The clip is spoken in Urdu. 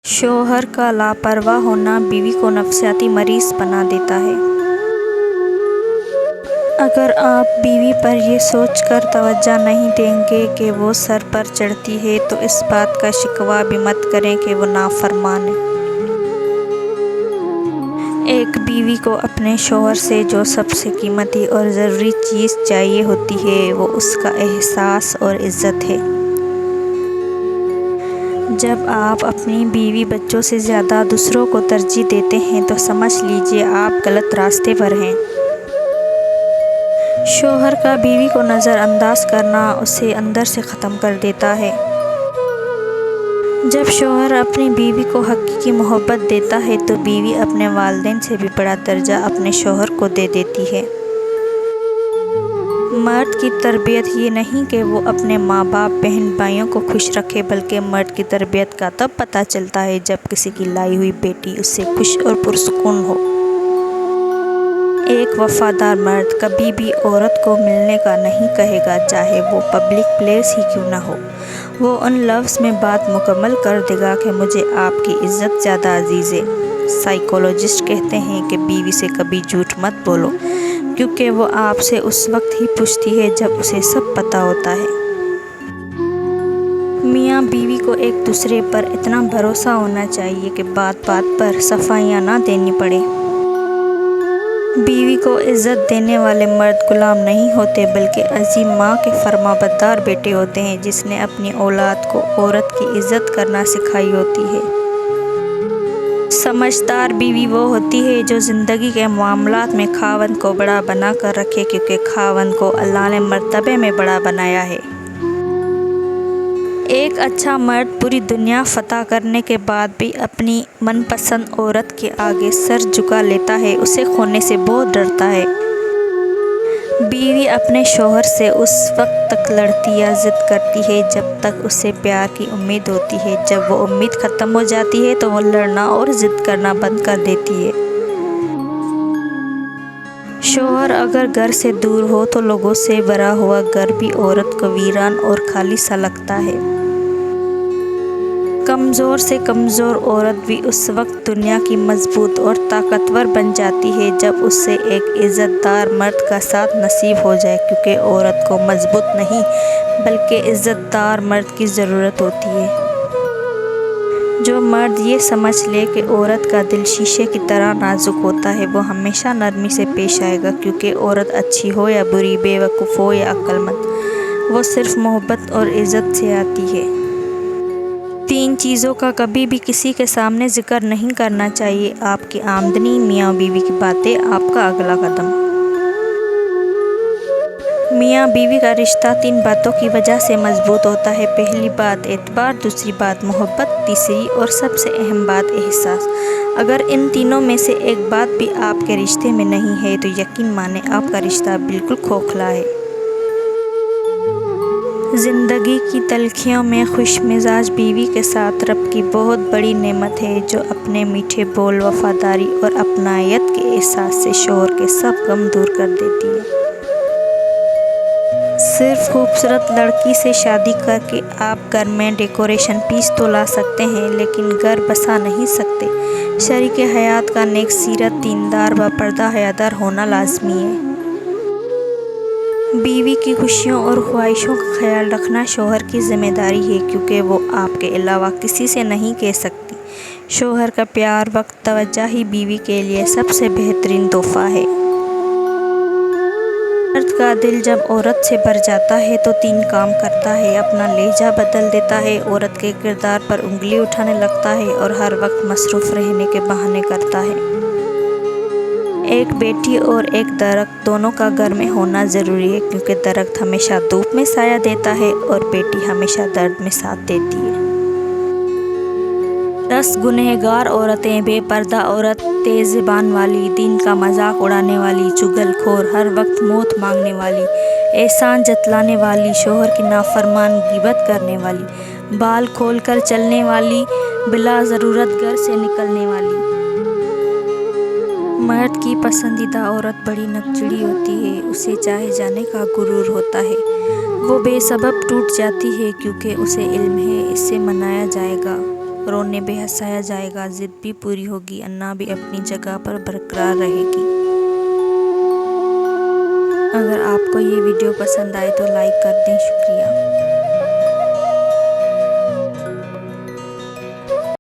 شوہر کا لاپرواہ ہونا بیوی کو نفسیاتی مریض بنا دیتا ہے۔ اگر آپ بیوی پر یہ سوچ کر توجہ نہیں دیں گے کہ وہ سر پر چڑھتی ہے تو اس بات کا شکوہ بھی مت کریں کہ وہ نافرمان ہے۔ ایک بیوی کو اپنے شوہر سے جو سب سے قیمتی اور ضروری چیز چاہیے ہوتی ہے وہ اس کا احساس اور عزت ہے۔ جب آپ اپنی بیوی بچوں سے زیادہ دوسروں کو ترجیح دیتے ہیں تو سمجھ لیجیے آپ غلط راستے پر ہیں۔ شوہر کا بیوی کو نظر انداز کرنا اسے اندر سے ختم کر دیتا ہے۔ جب شوہر اپنی بیوی کو حقیقی محبت دیتا ہے تو بیوی اپنے والدین سے بھی بڑا درجہ اپنے شوہر کو دے دیتی ہے۔ مرد کی تربیت یہ نہیں کہ وہ اپنے ماں باپ بہن بھائیوں کو خوش رکھے بلکہ مرد کی تربیت کا تب پتہ چلتا ہے جب کسی کی لائی ہوئی بیٹی اس سے خوش اور پرسکون ہو۔ ایک وفادار مرد کبھی بھی عورت کو ملنے کا نہیں کہے گا چاہے وہ پبلک پلیس ہی کیوں نہ ہو۔ وہ ان لفظ میں بات مکمل کر دے گا کہ مجھے آپ کی عزت زیادہ عزیز ہے۔ سائیکولوجسٹ کہتے ہیں کہ بیوی سے کبھی جھوٹ مت بولو کیونکہ وہ آپ سے اس وقت ہی پوچھتی ہے جب اسے سب پتہ ہوتا ہے۔ میاں بیوی کو ایک دوسرے پر اتنا بھروسہ ہونا چاہیے کہ بات بات پر صفائیاں نہ دینی پڑیں۔ بیوی کو عزت دینے والے مرد غلام نہیں ہوتے بلکہ عظیم ماں کے فرمانبردار بیٹے ہوتے ہیں جس نے اپنی اولاد کو عورت کی عزت کرنا سکھائی ہوتی ہے۔ سمجھدار بیوی وہ ہوتی ہے جو زندگی کے معاملات میں خاوند کو بڑا بنا کر رکھے کیونکہ خاوند کو اللہ نے مرتبے میں بڑا بنایا ہے۔ ایک اچھا مرد پوری دنیا فتح کرنے کے بعد بھی اپنی من پسند عورت کے آگے سر جھکا لیتا ہے، اسے کھونے سے بہت ڈرتا ہے۔ بیوی اپنے شوہر سے اس وقت تک لڑتی یا ضد کرتی ہے جب تک اسے پیار کی امید ہوتی ہے۔ جب وہ امید ختم ہو جاتی ہے تو وہ لڑنا اور ضد کرنا بند کر دیتی ہے۔ شوہر اگر گھر سے دور ہو تو لوگوں سے بھرا ہوا گھر بھی عورت کو ویران اور خالی سا لگتا ہے۔ کمزور سے کمزور عورت بھی اس وقت دنیا کی مضبوط اور طاقتور بن جاتی ہے جب اسے ایک عزت دار مرد کا ساتھ نصیب ہو جائے کیونکہ عورت کو مضبوط نہیں بلکہ عزت دار مرد کی ضرورت ہوتی ہے۔ جو مرد یہ سمجھ لے کہ عورت کا دل شیشے کی طرح نازک ہوتا ہے وہ ہمیشہ نرمی سے پیش آئے گا کیونکہ عورت اچھی ہو یا بری، بے وقوف ہو یا عقل مند، وہ صرف محبت اور عزت سے آتی ہے۔ تین چیزوں کا کبھی بھی کسی کے سامنے ذکر نہیں کرنا چاہیے: آپ کی آمدنی، میاں بیوی کی باتیں، آپ کا اگلا قدم۔ میاں بیوی کا رشتہ تین باتوں کی وجہ سے مضبوط ہوتا ہے۔ پہلی بات اعتبار، دوسری بات محبت، تیسری اور سب سے اہم بات احساس۔ اگر ان تینوں میں سے ایک بات بھی آپ کے رشتے میں نہیں ہے تو یقین مانیں آپ کا رشتہ بالکل کھوکھلا ہے۔ زندگی کی تلخیوں میں خوش مزاج بیوی کے ساتھ رب کی بہت بڑی نعمت ہے جو اپنے میٹھے بول، وفاداری اور اپنائیت کے احساس سے شوہر کے سب غم دور کر دیتی ہے۔ صرف خوبصورت لڑکی سے شادی کر کے آپ گھر میں ڈیکوریشن پیس تو لا سکتے ہیں لیکن گھر بسا نہیں سکتے۔ شریک حیات کا نیک سیرت، دیندار، باپردہ حیادار ہونا لازمی ہے۔ بیوی کی خوشیوں اور خواہشوں کا خیال رکھنا شوہر کی ذمہ داری ہے کیونکہ وہ آپ کے علاوہ کسی سے نہیں کہہ سکتی۔ شوہر کا پیار، وقت، توجہ ہی بیوی کے لیے سب سے بہترین تحفہ ہے۔ مرد کا دل جب عورت سے بھر جاتا ہے تو تین کام کرتا ہے: اپنا لہجہ بدل دیتا ہے، عورت کے کردار پر انگلی اٹھانے لگتا ہے اور ہر وقت مصروف رہنے کے بہانے کرتا ہے۔ ایک بیٹی اور ایک درخت دونوں کا گھر میں ہونا ضروری ہے کیونکہ درخت ہمیشہ دھوپ میں سایہ دیتا ہے اور بیٹی ہمیشہ درد میں ساتھ دیتی ہے۔ 10 گنہگار عورتیں: بے پردہ عورت، تیز زبان والی، دین کا مذاق اڑانے والی، چغل خور، ہر وقت موت مانگنے والی، احسان جتلانے والی، شوہر کی نافرمان غیبت کرنے والی، بال کھول کر چلنے والی، بلا ضرورت گھر سے نکلنے والی۔ مرد کی پسندیدہ عورت بڑی نکچڑی ہوتی ہے، اسے چاہے جانے کا غرور ہوتا ہے، وہ بے سبب ٹوٹ جاتی ہے کیونکہ اسے علم ہے اس سے منایا جائے گا۔ رونے پہ ہنسایا جائے گا، ضد بھی پوری ہوگی، انا بھی اپنی جگہ پر برقرار رہے گی۔ اگر آپ کو یہ ویڈیو پسند آئے تو لائک کر دیں۔ شکریہ۔